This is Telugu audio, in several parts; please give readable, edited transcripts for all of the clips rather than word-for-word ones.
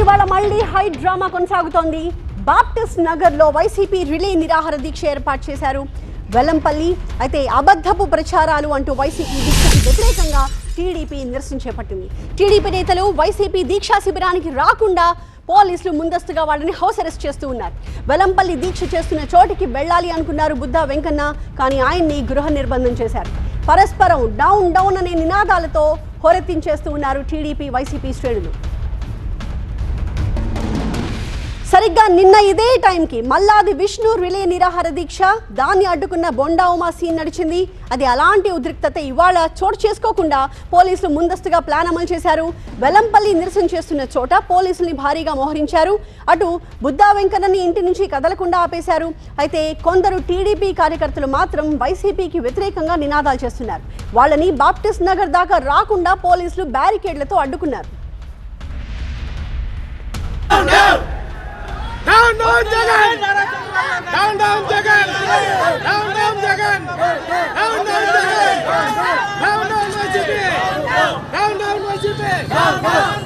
ఇవాళ మళ్ళీ హై డ్రామా కొనసాగుతోంది. బాప్టిస్ట్ నగర్లో వైసీపీ రిలే నిరాహార దీక్ష ఏర్పాటు చేశారు వెల్లంపల్లి. అయితే అబద్ధపు ప్రచారాలు అంటూ వైసీపీ దీక్షకు వ్యతిరేకంగా టీడీపీ నిరసన చేపట్టింది. టీడీపీ నేతలు వైసీపీ దీక్షా శిబిరానికి రాకుండా పోలీసులు ముందస్తుగా వాళ్ళని హౌస్ అరెస్ట్ చేస్తూ ఉన్నారు. వెల్లంపల్లి దీక్ష చేస్తున్న చోటికి వెళ్ళాలి అనుకున్నారు బుద్ధా వెంకన్న, కానీ ఆయన్ని గృహ నిర్బంధం చేశారు. పరస్పరం డౌన్ డౌన్ అనే నినాదాలతో హోరెత్తించేస్తూ ఉన్నారు టీడీపీ వైసీపీ శ్రేణులు. సరిగ్గా నిన్న ఇదే టైంకి మల్లాది విష్ణు రిలే నిరాహార దీక్ష, దాన్ని అడ్డుకున్న బొండా ఉమా సీన్ నడిచింది. అది అలాంటి ఉద్రిక్తత ఇవాళ చోటు చేసుకోకుండా పోలీసులు ముందస్తుగా ప్లాన్ అమలు చేశారు. వెల్లంపల్లి నిరసన చేస్తున్న చోట పోలీసుల్ని భారీగా మోహరించారు. అటు బుద్ధా వెంకన్నని ఇంటి నుంచి కదలకుండా ఆపేశారు. అయితే కొందరు టీడీపీ కార్యకర్తలు మాత్రం వైసీపీకి వ్యతిరేకంగా నినాదాలు చేస్తున్నారు. వాళ్ళని బాప్టిస్ట్ నగర్ దాకా రాకుండా పోలీసులు బ్యారికేడ్లతో అడ్డుకున్నారు. Down, down, Jagan! Down, down, Jagan! Down, down, Jagan! Down, down, Jagan! Down, down, YCP! Down, down, YCP! Down, down!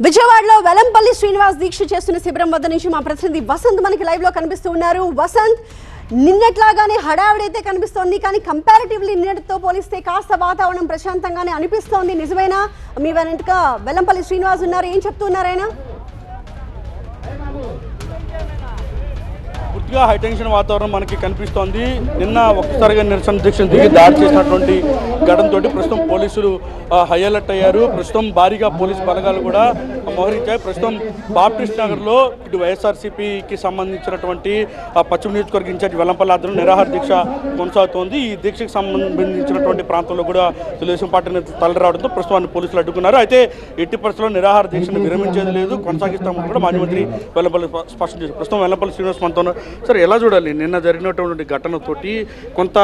విజయవాడలో వెల్లంపల్లి శ్రీనివాస్ దీక్ష చేస్తున్న శిబిరం వద్ద నుంచి మా ప్రతినిధి వసంత్ మనకి లైవ్ లో కనిపిస్తూ ఉన్నారు. వసంత్, నిన్నట్లాగానే హడావిడైతే కనిపిస్తోంది, కానీ కంపారిటివ్లీ నిన్నటితో పోలిస్తే కాస్త వాతావరణం ప్రశాంతంగానే అనిపిస్తోంది. నిజమేనా? మీ వెనక వెల్లంపల్లి శ్రీనివాస్ ఉన్నారు, ఏం చెప్తున్నారు ఆయన? పూర్తిగా హైటెన్షన్ వాతావరణం మనకి కనిపిస్తోంది. నిన్న ఒక్కసారిగా నిరసన దీక్ష దిగి దాడి చేసినటువంటి ఘటనతో ప్రస్తుతం పోలీసులు హై అలర్ట్ అయ్యారు. ప్రస్తుతం భారీగా పోలీసు బలగాలు కూడా మోహరించాయి. ప్రస్తుతం బాప్టిస్ట్ నగర్లో ఇటు వైఎస్ఆర్సీపీకి సంబంధించినటువంటి పశ్చిమ నియోజకవర్గ ఇన్ఛార్జ్ వెల్లంపల్లి ఆధ్వర్యంలో నిరాహార దీక్ష కొనసాగుతోంది. ఈ దీక్షకు సంబంధించినటువంటి ప్రాంతంలో కూడా తెలుగుదేశం పార్టీని తరలిరావడంతో ప్రస్తుతాన్ని పోలీసులు అడ్డుకున్నారు. అయితే ఎట్టి పరిస్థితుల్లో నిరాహార దీక్షను విరమించేది లేదు, కొనసాగిస్తామని కూడా మాజీ మంత్రి వెల్లంపల్లి స్పష్టం చేశారు. ప్రస్తుతం వెల్లంపల్లి శ్రీనివాస్ మనతో ఉన్నారు. సార్, ఎలా చూడాలి? నిన్న జరిగినటువంటి ఘటనతోటి కొంత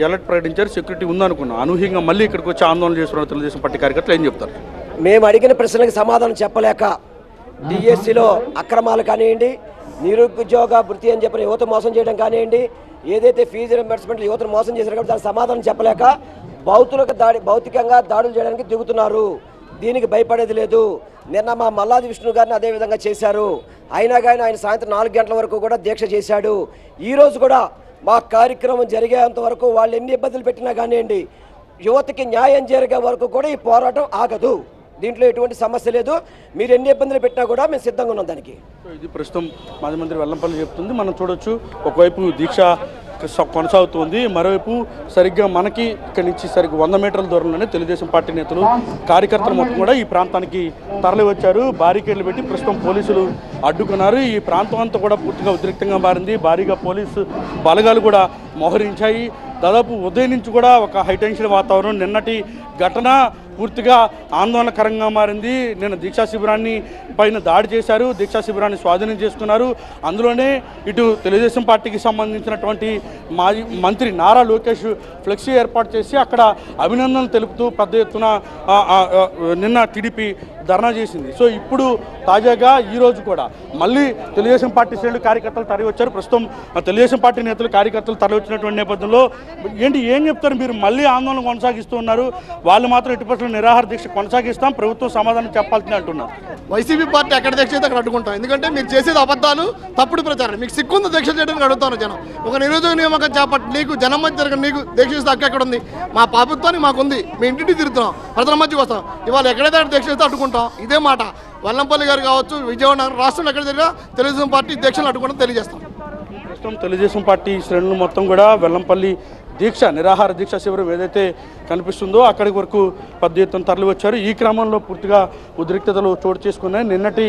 అలర్ట్ ప్రకటించారు, సెక్యూరిటీ ఉందనుకున్నాం. అనూహ్యంగా మళ్ళీ ఇక్కడికి వచ్చి ఆందోళన చేస్తున్నారు తెలుగుదేశం పార్టీ కార్యకర్తలు, ఏం చెప్తారు? మేము అడిగిన ప్రశ్నలకు సమాధానం చెప్పలేక డిఎస్సిలో అక్రమాలు కానివ్వండి, నిరుద్యోగ భృతి అని చెప్పిన యువత మోసం చేయడం కానివ్వండి, ఏదైతే ఫీజు రింబర్స్మెంట్ యువతను మోసం చేశారు కాబట్టి దానికి సమాధానం చెప్పలేక భౌతికంగా దాడులు చేయడానికి దిగుతున్నారు. దీనికి భయపడేది లేదు. నిన్న మా మల్లాది విష్ణు గారిని అదేవిధంగా చేశారు. అయినా కానీ ఆయన సాయంత్రం 4 గంటల వరకు కూడా దీక్ష చేశాడు. ఈరోజు కూడా మా కార్యక్రమం జరిగేంత వరకు వాళ్ళు ఎన్ని ఇబ్బందులు పెట్టినా కానివ్వండి, యువతకి న్యాయం జరిగే వరకు కూడా ఈ పోరాటం ఆగదు. దీంట్లో ఎటువంటి సమస్య లేదు. మీరు ఎన్ని ఇబ్బందులు పెట్టినా కూడా మేము సిద్ధంగా ఉన్నాం దానికి. ఇది ప్రస్తుతం మాజీ మంత్రి వెల్లంపల్లి చెప్తుంది. మనం చూడొచ్చు, ఒకవైపు దీక్ష కొనసాగుతుంది, మరోవైపు సరిగ్గా మనకి ఇక్కడి నుంచి సరిగ్గా 100 మీటర్ల దూరంలోనే తెలుగుదేశం పార్టీ నేతలు కార్యకర్తలు మొత్తం కూడా ఈ ప్రాంతానికి తరలి వచ్చారు. బారికేడ్లు పెట్టి ప్రస్తుతం పోలీసులు అడ్డుకున్నారు. ఈ ప్రాంతం అంతా కూడా పూర్తిగా ఉద్రిక్తంగా మారింది. భారీగా పోలీసు బలగాలు కూడా మోహరించాయి. దాదాపు ఉదయం నుంచి కూడా ఒక హైటెన్షన్ వాతావరణం. నిన్నటి ఘటన పూర్తిగా ఆందోళనకరంగా మారింది. నిన్న దీక్షా శిబిరాన్ని పైన దాడి చేశారు, దీక్షా శిబిరాన్ని స్వాధీనం చేసుకున్నారు. అందులోనే ఇటు తెలుగుదేశం పార్టీకి సంబంధించినటువంటి మాజీ మంత్రి నారా లోకేష్ ఫ్లెక్సీ ఏర్పాటు చేసి అక్కడ అభినందనలు తెలుపుతూ పెద్ద ఎత్తున నిన్న టీడీపీ ధర్నా చేసింది. సో ఇప్పుడు తాజాగా ఈరోజు కూడా మళ్ళీ తెలుగుదేశం పార్టీ శ్రేణులు కార్యకర్తలు తరలి వచ్చారు. ప్రస్తుతం తెలుగుదేశం పార్టీ నేతలు కార్యకర్తలు తరలి వచ్చినటువంటి నేపథ్యంలో ఏం చెప్తారు? మీరు మళ్ళీ ఆందోళన కొనసాగిస్తూ ఉన్నారు, వాళ్ళు మాత్రం ఎట్టి పరిస్థితుల్లో నిరాహార దీక్ష కొనసాగిస్తాం, ప్రభుత్వం సమాధానం చెప్పాల్సిందే అంటున్నారు. వైసీపీ పార్టీ ఎక్కడ దీక్ష అయితే అక్కడ అడ్డుకుంటాం. ఎందుకంటే మీరు చేసేది అబద్ధాలు, తప్పుడు ప్రచారం. మీకు సిక్కుంది దీక్ష చేయడానికి అడుగుతాను జనం. ఒక నిరుద్యోగ నియామకం చేపట్టి నీకు జనం మధ్య జరగ నీకు దీక్ష చేస్తే హక్కు ఎక్కడ ఉంది? మా ప్రభుత్వానికి మాకుంది. మీ ఇంటికి తిరుగుతున్నాం, ప్రజల మధ్యకి వస్తాం. ఇవాళ ఎక్కడైతే దీక్ష చేస్తే అడ్డుకుంటాం. ఇదే మాట వెల్లంపల్లి గారు కావచ్చు, విజయవాడ నగరం రాష్ట్రంలో ఎక్కడ జరిగినా తెలుగుదేశం పార్టీ దీక్షలు అడ్డుకుంటాం తెలియజేస్తాం. ప్రస్తుతం తెలుగుదేశం పార్టీ శ్రేణులు మొత్తం కూడా వెల్లంపల్లి దీక్ష నిరాహార దీక్ష శిబిరం ఏదైతే కనిపిస్తుందో అక్కడి వరకు పెద్ద ఎత్తున తరలి వచ్చారు. ఈ క్రమంలో పూర్తిగా ఉద్రిక్తతలు చోటు చేసుకున్నాయి. నిన్నటి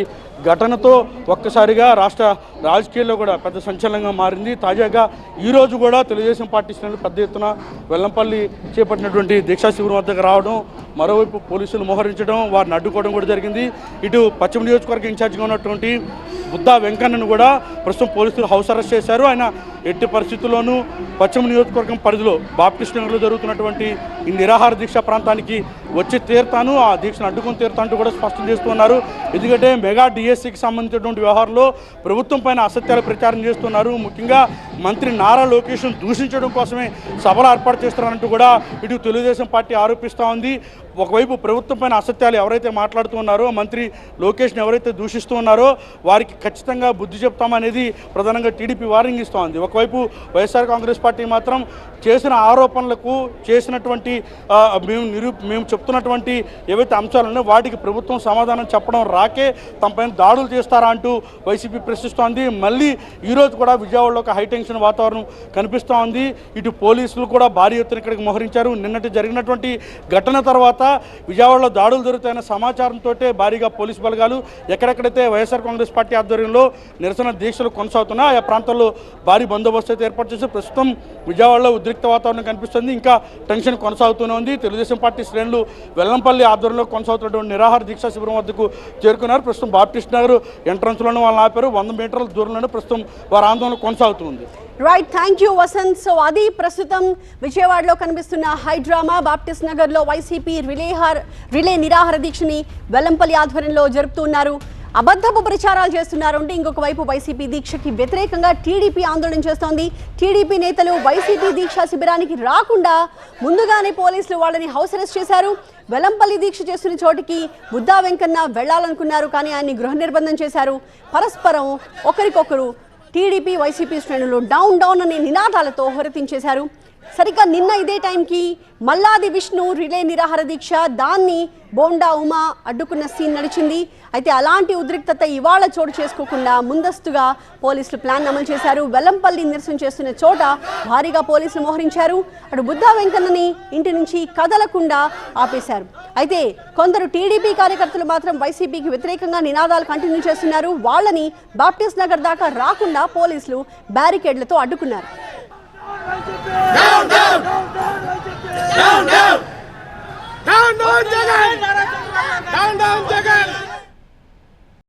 ఘటనతో ఒక్కసారిగా రాష్ట్ర రాజకీయాల్లో కూడా పెద్ద సంచలనంగా మారింది. తాజాగా ఈరోజు కూడా తెలుగుదేశం పార్టీ శ్రేణులు పెద్ద ఎత్తున వెల్లంపల్లి చేపట్టినటువంటి దీక్షా శిబిరం వద్దకు రావడం, మరోవైపు పోలీసులు మోహరించడం, వారిని అడ్డుకోవడం కూడా జరిగింది. ఇటు పశ్చిమ నియోజకవర్గ ఇన్ఛార్జిగా ఉన్నటువంటి బుద్దా వెంకన్నను కూడా ప్రస్తుతం పోలీసులు హౌస్ అరెస్ట్ చేశారు. ఆయన ఎట్టి పరిస్థితుల్లోనూ పశ్చిమ నియోజకవర్గం పరిధిలో బాప్టిస్ట్ నగర్లో జరుగుతున్నటువంటి ఈ నిరాహార దీక్ష ప్రాంతానికి వచ్చి తీరుతాను, ఆ దీక్షను అడ్డుకొని తీరుతానంటూ కూడా స్పష్టం చేస్తున్నారు. ఎందుకంటే మెగా డిఎస్సికి సంబంధించినటువంటి వ్యవహారంలో ప్రభుత్వం పైన అసత్యాలు ప్రచారం చేస్తున్నారు. ముఖ్యంగా మంత్రి నారా లోకేష్ను దూషించడం కోసమే సభలు ఏర్పాటు చేస్తున్నారంటూ కూడా ఇటు తెలుగుదేశం పార్టీ ఆరోపిస్తూ ఉంది. ఒకవైపు ప్రభుత్వం పైన అసత్యాలు ఎవరైతే మాట్లాడుతూ ఉన్నారో, మంత్రి లోకేష్ని ఎవరైతే దూషిస్తూ ఉన్నారో వారికి ఖచ్చితంగా బుద్ధి చెప్తామనేది ప్రధానంగా టీడీపీ వార్నింగ్ ఇస్తూ ఉంది. ఒకవైపు వైఎస్ఆర్ కాంగ్రెస్ పార్టీ మాత్రం చేసిన ఆరోపణలకు చేసినటువంటి మేము చెప్తున్నటువంటి ఏవైతే అంశాలు ఉన్నాయో వాటికి ప్రభుత్వం సమాధానం చెప్పడం రాకే తమ పైన దాడులు చేస్తారా అంటూ వైసీపీ ప్రశ్నిస్తోంది. మళ్ళీ ఈరోజు కూడా విజయవాడలో ఒక హైటెన్షన్ వాతావరణం కనిపిస్తూ ఉంది. ఇటు పోలీసులు కూడా భారీ ఎత్తున ఇక్కడికి మోహరించారు. నిన్నటి జరిగినటువంటి ఘటన తర్వాత విజయవాడలో దాడులు జరుగుతాయన్న సమాచారంతో భారీగా పోలీసు బలగాలు ఎక్కడెక్కడైతే వైఎస్ఆర్ కాంగ్రెస్ పార్టీ ఆధ్వర్యంలో నిరసన దీక్షలు కొనసాగుతున్నాయి ఆయా ప్రాంతాల్లో భారీ బందోబస్తు అయితే ఏర్పాటు చేసి ప్రస్తుతం విజయవాడలో ఉద్రిక్త వాతావరణం కనిపిస్తుంది. ఇంకా టెన్షన్ కొనసాగుతూనే ఉంది. తెలుగుదేశం పార్టీ శ్రేణులు వెల్లంపల్లి ఆధ్వర్యంలో కొనసాగుతున్నటువంటి నిరాహార దీక్షా శిబిరం వద్దకు చేరుకున్నారు. ప్రస్తుతం బాప్టిస్ట్ నగర్ ఎంట్రన్స్లోనే వాళ్ళని ఆపారు. 100 మీటర్ల దూరంలోనే ప్రస్తుతం వారి ఆందోళన కొనసాగుతుంది. Right, thank you Vasanth. So అది ప్రస్తుతం విజయవాడలో కనిపిస్తున్న హైడ్రామా. బాప్టిస్ట్ నగర్లో వైసీపీ రిలే నిరాహార దీక్షని వెల్లంపల్లి ఆధ్వర్యంలో జరుపుతున్నారు. అబద్ధపు ప్రచారాలు చేస్తున్నారు అంటే ఇంకొక వైపు వైసీపీ దీక్షకి వ్యతిరేకంగా టీడీపీ ఆందోళన చేస్తోంది. టీడీపీ నేతలు వైసీపీ దీక్షా శిబిరానికి రాకుండా ముందుగానే పోలీసులు వాళ్ళని హౌస్ అరెస్ట్ చేశారు. వెల్లంపల్లి దీక్ష చేస్తున్న చోటికి బుద్దా వెంకన్న వెళ్లాలనుకున్నారు, కానీ ఆయన్ని గృహ నిర్బంధం చేశారు. పరస్పరం ఒకరికొకరు టీడీపీ వైసీపీ శ్రేణులు డౌన్ డౌన్ అనే నినాదాలతో హోరెత్తించేశారు. సరిగ్గా నిన్న ఇదే టైంకి మల్లాది విష్ణు రిలే నిరాహార దీక్ష, దాన్ని బోండా ఉమా అడ్డుకున్న సీన్ నడిచింది. అయితే అలాంటి ఉద్రిక్తత ఇవాళ చోటు చేసుకోకుండా ముందస్తుగా పోలీసులు ప్లాన్ అమలు చేశారు. వెల్లంపల్లి నిరసన చేస్తున్న చోట భారీగా పోలీసులు మోహరించారు. అటు బుద్దా వెంకన్నని ఇంటి నుంచి కదలకుండా ఆపేశారు. అయితే కొందరు టీడీపీ కార్యకర్తలు మాత్రం వైసీపీకి వ్యతిరేకంగా నినాదాలు కంటిన్యూ చేస్తున్నారు. వాళ్ళని బాప్టిస్ట్ నగర్ దాకా రాకుండా పోలీసులు బ్యారికేడ్లతో అడ్డుకున్నారు. Down, down! Down, down!